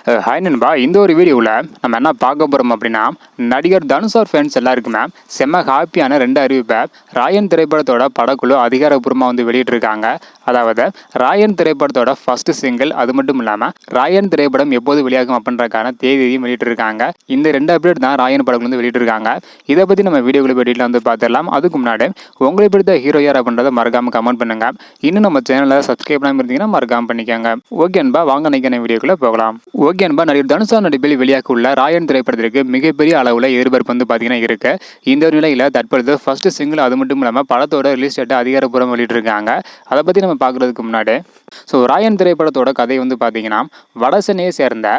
Hi நண்பா, இந்த ஒரு வீடியோவில் நம்ம என்ன பார்க்க போகிறோம் அப்படின்னா, நடிகர் தனுஷ் ஃபேன்ஸ் எல்லாருக்குமே செம்ம ஹாப்பியான 2 அறிவிப்பை ராயன் திரைப்படத்தோட படக்குழு அதிகாரப்பூர்வமாக வந்து வெளியிட்டிருக்காங்க. அதாவது ராயன் திரைப்படத்தோட ஃபர்ஸ்ட் சிங்கிள், அது மட்டும் இல்லாமல் ராயன் திரைப்படம் எப்போது வெளியாகும் அப்படின்றக்கான தேதியையும் வெளியிட்டிருக்காங்க. இந்த 2 அப்டேட் தான் ராயன் படக்குழு வந்து வெளியிட்டிருக்காங்க. இதை பற்றி நம்ம வீடியோக்குள்ள வீட்டில் வந்து பார்த்துடலாம். அதுக்கு முன்னாடி உங்களை பிடித்த ஹீரோ யார் அப்படின்றத மறக்காமல் கமெண்ட் பண்ணுங்க. இன்னும் நம்ம சேனலை சப்ஸ்கிரைப் பண்ணாமல் இருந்தீங்கன்னா மறக்காமல் பண்ணிக்கோங்க. ஓகே நண்பா, வாங்க நினைக்கிற வீடியோக்குள்ள போகலாம். ஓகே நண்பா, நடிகர் தனுஷ் நடிப்பில் வெளியாக உள்ள ராயன் திரைப்படத்திற்கு மிகப்பெரிய அளவில் எதிர்பார்ப்பு வந்து பார்த்தீங்கன்னா இருக்கு. இந்த நிலையில் தற்பொழுது ஃபர்ஸ்ட் சிங்கிள், அது மட்டும் இல்லாமல் படத்தோட ரிலீஸ் டேட்டை அதிகாரப்பூர்வமாக வெளியிட்டிருக்காங்க. அதை பற்றி நம்ம பார்க்குறதுக்கு முன்னாடி ராயன் திரைப்படத்தோட கதை வந்து பார்த்தீங்கன்னா, வட சென்னையை சேர்ந்த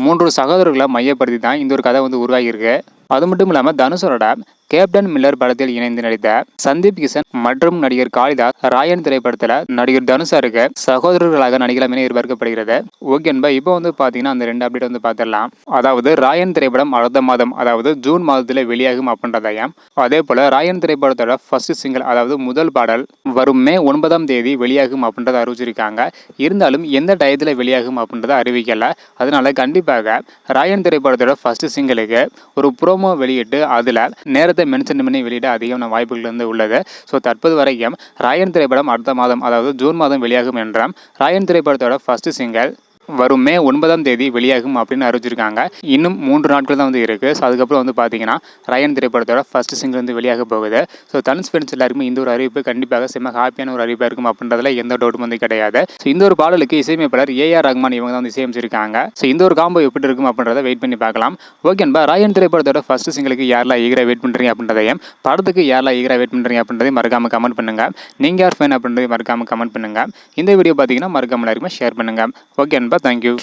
3 சகோதரர்களை மையப்படுத்தி தான் இந்த ஒரு கதை வந்து உருவாகியிருக்கு. அது மட்டும் இல்லாமல் தனுஷோட கேப்டன் மில்லர் படத்தில் இணைந்து நடித்த சந்தீப் கிஷன் மற்றும் நடிகர் காளிதாஸ் ராயன் திரைப்படத்தில் நடிகர் தனுஷாருக்கு சகோதரர்களாக நடிக்கலாம் என எதிர்பார்க்கப்படுகிறது. ஓகே நண்பா, இப்போ வந்து பார்த்தீங்கன்னா அந்த 2 அப்டேட் வந்து பார்த்துடலாம். அதாவது ராயன் திரைப்படம் அடுத்த மாதம், அதாவது ஜூன் மாதத்தில் வெளியாகும் அப்படின்றதையும், அதே போல ராயன் திரைப்படத்தோட ஃபர்ஸ்ட் சிங்கிள், அதாவது முதல் பாடல் வரும் மே 9ஆம் தேதி வெளியாகும் அப்படின்றத அறிவிச்சிருக்காங்க. இருந்தாலும் எந்த டயத்தில் வெளியாகும் அப்படின்றத அறிவிக்கல. அதனால கண்டிப்பாக ராயன் திரைப்படத்தோட ஃபர்ஸ்ட் சிங்கிளுக்கு ஒரு ப்ரோமோ வெளியிட்டு அதில் நேரத்தை மென்ஷன் பண்ணி வெளியிட அதிகமான வாய்ப்புகள் வந்து உள்ளது. தற்போது வரைக்கும் ராயன் திரைப்படம் அடுத்த மாதம், அதாவது ஜூன் மாதம் வெளியாகும் என்றால் ராயன் திரைப்படத்தோட ஃபர்ஸ்ட் சிங்கிள் வரும் மே 9ஆம் தேதி வெளியாகும் அப்படின்னு அறிவிச்சிருக்காங்க. இன்னும் 3 நாட்கள் தான் வந்து இருக்குது. அதுக்கப்புறம் வந்து பார்த்தீங்கன்னா ராயன் திரைப்படத்தோட ஃபர்ஸ்ட் சிங்கிள் வந்து வெளியாக போகுது. தனுஷ் ஃபேன்ஸ் எல்லாருக்குமே இந்த ஒரு அறிவிப்பு கண்டிப்பாக செம்ம ஹாப்பியான ஒரு அறிவிப்பாக இருக்கும் அப்படின்றதுல எந்த டவுட்டும் வந்து கிடையாது. இந்த ஒரு பாடலுக்கு இசையமைப்பாளர் ஏஆர் ரஹ்மான் இவங்க தான் வந்து இசையமைச்சிருக்காங்க. இந்த ஒரு காம்போ எப்படி இருக்கும் அப்படின்றத வெயிட் பண்ணி பார்க்கலாம். ஓகேன்பா, ராயன் திரைப்படத்தோட ஃபர்ஸ்ட் சிங்கிளுக்கு யாரெல்லாம் ஈகராக வெயிட் பண்ணுறீங்க அப்படின்றதையும், படத்துக்கு யாரெல்லாம் ஈகராக வெயிட் பண்ணுறீங்க அப்படின்றதையும் மறக்காம கமெண்ட் பண்ணுங்க. நீங்கள் யார் ஃபேன் அப்படின்றதையும் மறக்காம கமெண்ட் பண்ணுங்க. இந்த வீடியோ பார்த்தீங்கன்னா மறக்காம எல்லாருமே ஷேர் பண்ணுங்க. ஓகே நண்பா, தேங்க்யூ.